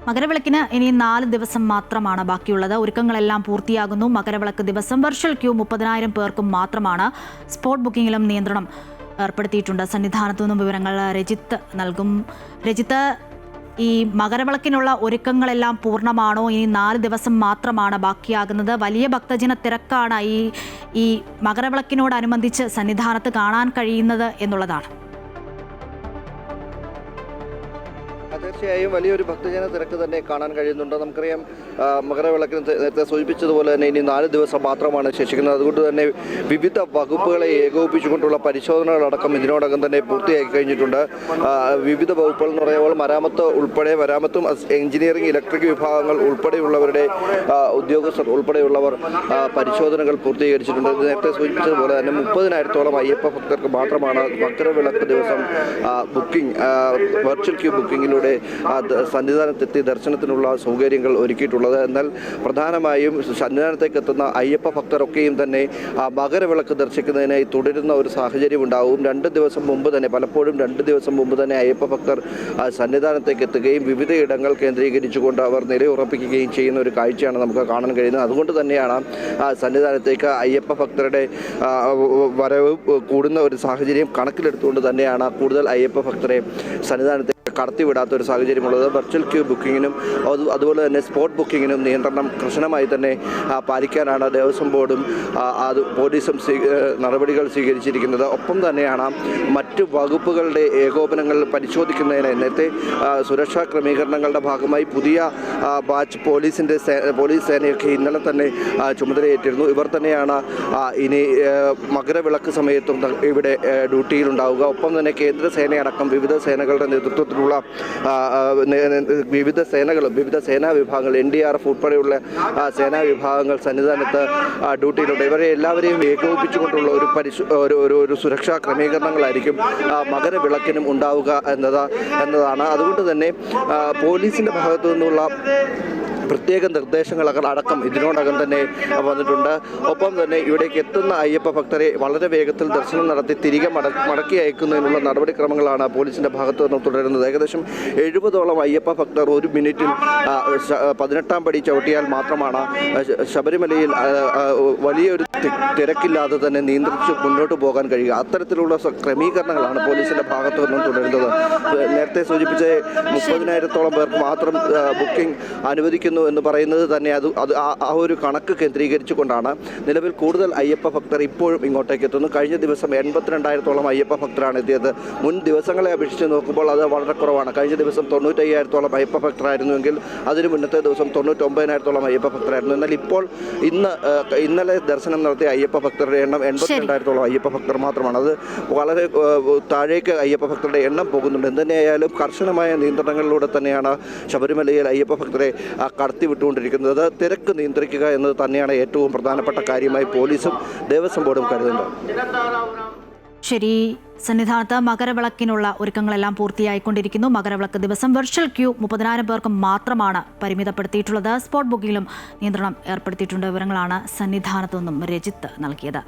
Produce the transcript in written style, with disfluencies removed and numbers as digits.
മകരവിളക്കിന് ഇനി 4 ദിവസം മാത്രമാണ് ബാക്കിയുള്ളത്. ഒരുക്കങ്ങളെല്ലാം പൂർത്തിയാകുന്നു. മകരവിളക്ക് ദിവസം വെർച്വൽ ക്യൂ 30,000 പേർക്കും മാത്രമാണ്. സ്പോട്ട് ബുക്കിംഗിലും നിയന്ത്രണം ഏർപ്പെടുത്തിയിട്ടുണ്ട്. സന്നിധാനത്തു നിന്നും വിവരങ്ങൾ രജിത്ത് നൽകും. രജിത്ത്, ഈ മകരവിളക്കിനുള്ള ഒരുക്കങ്ങളെല്ലാം പൂർണ്ണമാണോ? ഇനി 4 ദിവസം മാത്രമാണ് ബാക്കിയാകുന്നത്. വലിയ ഭക്തജന തിരക്കാണ് ഈ മകരവിളക്കിനോടനുബന്ധിച്ച് സന്നിധാനത്ത് കാണാൻ കഴിയുന്നത് എന്നുള്ളതാണ്. തീർച്ചയായും വലിയൊരു ഭക്തജന തിരക്ക് തന്നെ കാണാൻ കഴിയുന്നുണ്ട്. നമുക്കറിയാം, മകരവിളക്കിന് നേരത്തെ സൂചിപ്പിച്ചതുപോലെ തന്നെ ഇനി 4 ദിവസം മാത്രമാണ് ശേഷിക്കുന്നത്. അതുകൊണ്ട് തന്നെ വിവിധ വകുപ്പുകളെ ഏകോപിപ്പിച്ചുകൊണ്ടുള്ള പരിശോധനകളടക്കം ഇതിനോടകം തന്നെ പൂർത്തിയാക്കി കഴിഞ്ഞിട്ടുണ്ട്. വിവിധ വകുപ്പുകൾ എന്ന് പറയുമ്പോൾ മരാമത്തും എഞ്ചിനീയറിംഗ് ഇലക്ട്രിക് വിഭാഗങ്ങൾ ഉൾപ്പെടെയുള്ളവരുടെ ഉദ്യോഗസ്ഥർ ഉൾപ്പെടെയുള്ളവർ പരിശോധനകൾ പൂർത്തീകരിച്ചിട്ടുണ്ട്. നേരത്തെ സൂചിപ്പിച്ചതുപോലെ തന്നെ 30,000-ഓളം അയ്യപ്പ ഭക്തർക്ക് മാത്രമാണ് മകരവിളക്ക് ദിവസം ബുക്കിംഗ് വെർച്വൽ ക്യൂ ബുക്കിങ്ങിലൂടെ സന്നിധാനത്തെത്തി ദർശനത്തിനുള്ള സൗകര്യങ്ങൾ ഒരുക്കിയിട്ടുള്ളത്. എന്നാൽ പ്രധാനമായും സന്നിധാനത്തേക്ക് എത്തുന്ന അയ്യപ്പ ഭക്തരൊക്കെയും തന്നെ മകരവിളക്ക് ദർശിക്കുന്നതിനായി തുടരുന്ന ഒരു സാഹചര്യം ഉണ്ടാവും. 2 ദിവസം മുമ്പ് തന്നെ, പലപ്പോഴും 2 ദിവസം മുമ്പ് തന്നെ അയ്യപ്പ ഭക്തർ സന്നിധാനത്തേക്ക് എത്തുകയും വിവിധ ഇടങ്ങൾ കേന്ദ്രീകരിച്ചുകൊണ്ട് അവർ നിലയുറപ്പിക്കുകയും ചെയ്യുന്ന ഒരു കാഴ്ചയാണ് നമുക്ക് കാണാൻ കഴിയുന്നത്. അതുകൊണ്ട് തന്നെയാണ് സന്നിധാനത്തേക്ക് അയ്യപ്പ ഭക്തരുടെ വരവ് കൂടുന്ന ഒരു സാഹചര്യം കണക്കിലെടുത്തുകൊണ്ട് തന്നെയാണ് കൂടുതൽ അയ്യപ്പ ഭക്തരെ സന്നിധാനത്തേക്ക് കടത്തിവിടാത്ത ഒരു സാഹചര്യമുള്ളത്. വെർച്വൽ ക്യൂ ബുക്കിങ്ങിനും അതുപോലെ തന്നെ സ്പോട്ട് ബുക്കിങ്ങിനും നിയന്ത്രണം കർശനമായി തന്നെ പാലിക്കാനാണ് ദേവസ്വം ബോർഡും പോലീസും നടപടികൾ സ്വീകരിച്ചിരിക്കുന്നത്. ഒപ്പം തന്നെയാണ് മറ്റ് വകുപ്പുകളുടെ ഏകോപനങ്ങൾ പരിശോധിക്കുന്നതിന് നേരത്തെ സുരക്ഷാ ക്രമീകരണങ്ങളുടെ ഭാഗമായി പുതിയ ബാച്ച് പോലീസ് സേനയൊക്കെ ഇന്നലെ തന്നെ ചുമതലയേറ്റിരുന്നു. ഇവർ തന്നെയാണ് ഇനി മകരവിളക്ക് സമയത്തും ഇവിടെ ഡ്യൂട്ടിയിലുണ്ടാവുക. ഒപ്പം തന്നെ കേന്ദ്ര സേനയടക്കം വിവിധ സേനകളുടെ നേതൃത്വത്തിലുള്ള വിവിധ സേനാ വിഭാഗങ്ങൾ NDRF ഉൾപ്പെടെയുള്ള സേനാ വിഭാഗങ്ങൾ സന്നിധാനത്ത് ഡ്യൂട്ടിയിലുണ്ട്. ഇവരെ എല്ലാവരെയും ഏകോപിപ്പിച്ചുകൊണ്ടുള്ള ഒരു സുരക്ഷാ ക്രമീകരണങ്ങളായിരിക്കും മകരവിളക്കിനും ഉണ്ടാവുക എന്നതാണ്. അതുകൊണ്ട് തന്നെ പോലീസിൻ്റെ ഭാഗത്തു നിന്നുള്ള പ്രത്യേക നിർദ്ദേശങ്ങളൊക്കെ അടക്കം ഇതിനോടകം തന്നെ വന്നിട്ടുണ്ട്. ഒപ്പം തന്നെ ഇവിടേക്ക് എത്തുന്ന അയ്യപ്പ ഭക്തരെ വളരെ വേഗത്തിൽ ദർശനം നടത്തി തിരികെ മടക്കി അയക്കുന്നതിനുള്ള നടപടിക്രമങ്ങളാണ് പോലീസിൻ്റെ ഭാഗത്തു നിന്ന് തുടരുന്നത്. ഏകദേശം 70ഓളം അയ്യപ്പ ഭക്തർ 1 മിനിറ്റിൽ 18ാം പടി ചവിട്ടിയാൽ മാത്രമാണ് ശബരിമലയിൽ വലിയൊരു തിരക്കില്ലാതെ തന്നെ നിയന്ത്രിച്ച് മുന്നോട്ട് പോകാൻ കഴിയുക. അത്തരത്തിലുള്ള ക്രമീകരണങ്ങളാണ് പോലീസിൻ്റെ ഭാഗത്തു നിന്നും തുടരുന്നത്. നേരത്തെ സൂചിപ്പിച്ച 30,000-ഓളം പേർക്ക് മാത്രം ബുക്കിംഗ് അനുവദിക്കുന്നു എന്ന് പറയുന്നത് തന്നെ അത് ആ ഒരു കണക്ക് കേന്ദ്രീകരിച്ചുകൊണ്ടാണ്. നിലവിൽ കൂടുതൽ അയ്യപ്പ ഭക്തർ ഇപ്പോഴും ഇങ്ങോട്ടേക്ക് എത്തുന്നു. കഴിഞ്ഞ ദിവസം 82,000-ഓളം അയ്യപ്പ ഭക്തരാണ് എത്തിയത്. മുൻ ദിവസങ്ങളെ അപേക്ഷിച്ച് നോക്കുമ്പോൾ അത് വളരെ കുറവാണ്. കഴിഞ്ഞ ദിവസം 95,000-ഓളം അയ്യപ്പ ഭക്തരായിരുന്നുവെങ്കിൽ അതിന് മുന്നത്തെ ദിവസം 99,000-ഓളം അയ്യപ്പ ഭക്തരായിരുന്നു. എന്നാൽ ഇപ്പോൾ ഇന്നലെ ദർശനം നടത്തിയ അയ്യപ്പ ഭക്തരുടെ എണ്ണം 82,000-ഓളം അയ്യപ്പ ഭക്തർ മാത്രമാണ്. അത് വളരെ താഴേക്ക് അയ്യപ്പ ഭക്തരുടെ എണ്ണം പോകുന്നുണ്ട്. എന്തുതന്നെയായാലും കർശനമായ നിയന്ത്രണങ്ങളിലൂടെ തന്നെയാണ് ശബരിമലയിൽ അയ്യപ്പ ഭക്തരെ കടത്തിവിട്ടുകൊണ്ടിരിക്കുന്നത്. തിരക്ക് നിയന്ത്രിക്കുക എന്നത് തന്നെയാണ് ഏറ്റവും പ്രധാനപ്പെട്ട കാര്യമായി പോലീസും ദേവസ്വം ബോർഡും കരുതുന്നത്. ശരി, സന്നിധാനത്ത് മകരവിളക്കിനുള്ള ഒരുക്കങ്ങളെല്ലാം പൂർത്തിയായിക്കൊണ്ടിരിക്കുന്നു. മകരവിളക്ക് ദിവസം വെർച്വൽ ക്യൂ 30,000 പേർക്ക് മാത്രമാണ് പരിമിതപ്പെടുത്തിയിട്ടുള്ളത്. സ്പോട്ട് ബുക്കിങ്ങിലും നിയന്ത്രണം ഏർപ്പെടുത്തിയിട്ടുണ്ട്. വിവരങ്ങളാണ് സന്നിധാനത്തു നിന്നും രജിത്ത് നൽകിയത്.